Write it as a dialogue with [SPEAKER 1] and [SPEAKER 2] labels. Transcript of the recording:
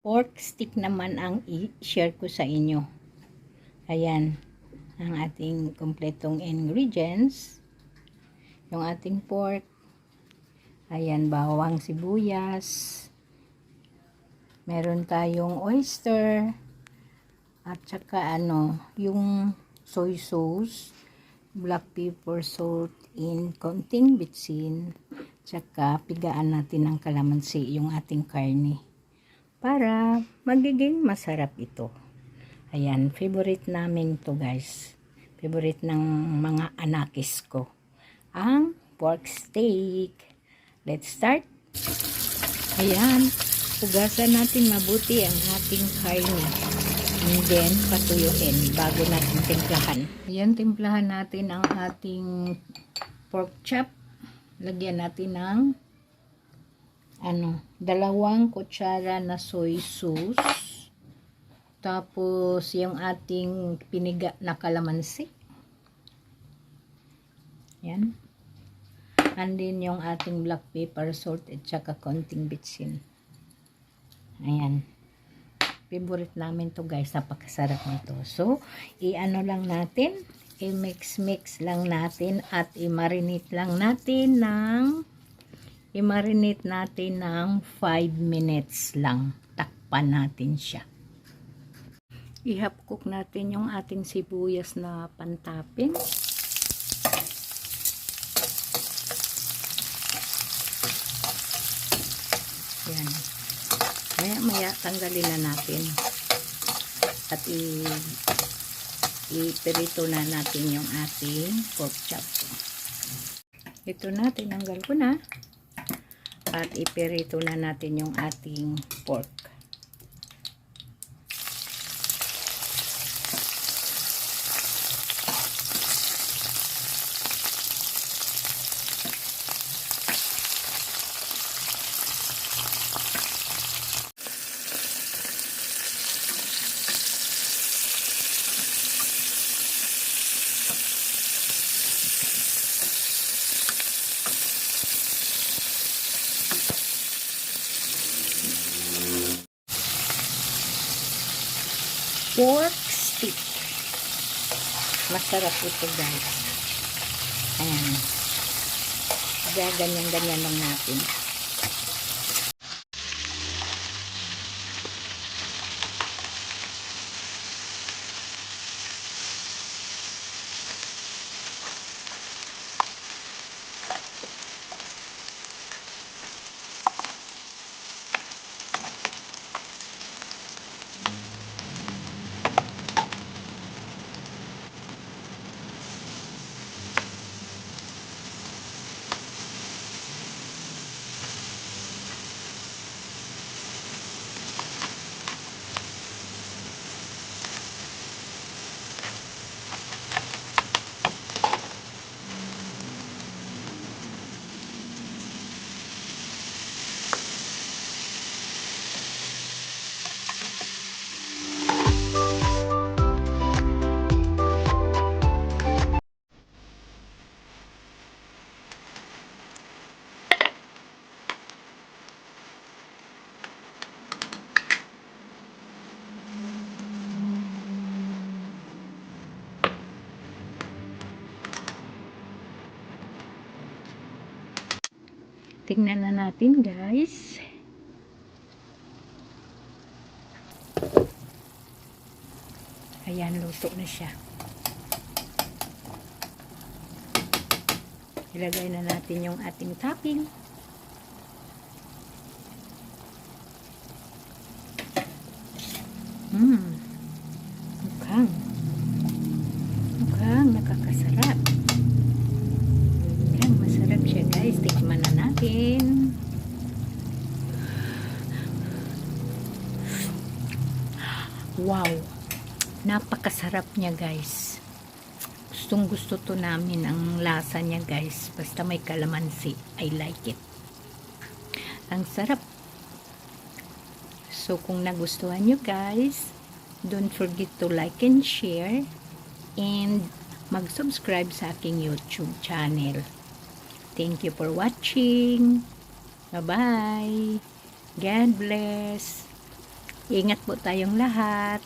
[SPEAKER 1] Pork stick naman ang i-share ko sa inyo. Ayan, ang ating kompletong ingredients. Yung ating pork. Ayan, bawang sibuyas. Meron tayong oyster. At saka yung soy sauce, black pepper, salt, in konting bitsin. Tsaka pigaan natin ng kalamansi yung ating karne. Para magiging masarap ito. Ayan, favorite namin to guys. Favorite ng mga anakis ko. Ang pork steak. Let's start. Ayan, hugasan natin mabuti ang ating karne. And then, patuyuin bago natin timplahan. Ayan, timplahan natin ang ating pork chop. Lagyan natin ng 2 kutsara na soy sauce. Tapos, yung ating piniga na kalamansi. Yan. And then, yung ating black pepper, salt, at saka konting bitsin. Ayan. Favorite namin to guys. Napakasarap nito. So, lang natin. I-mix lang natin at i-marinate lang natin ng 5 minutes lang. Takpan natin siya. I-half cook natin yung ating sibuyas na pantapin. Yan. Maya tanggalin na natin. At i-perito na natin yung ating pork chop. Ito na, tinanggal ko na. At iperito na natin yung ating pork. Pork stick. Masarap ito guys. Ayan. Ganyan-ganyan lang natin. Tingnan na natin guys. Ayan, luto na siya. Ilagay na natin yung ating topping. Mukhang nakakasarap. Ayan, masarap siya guys. Tikman na natin. Wow! Napakasarap niya guys. Gustong gusto to namin ang lasa niya guys. Basta may kalamansi. I like it. Ang sarap. So kung nagustuhan nyo guys, don't forget to like and share. And mag-subscribe sa aking YouTube channel. Thank you for watching. Bye-bye. God bless. Ingat po tayong lahat.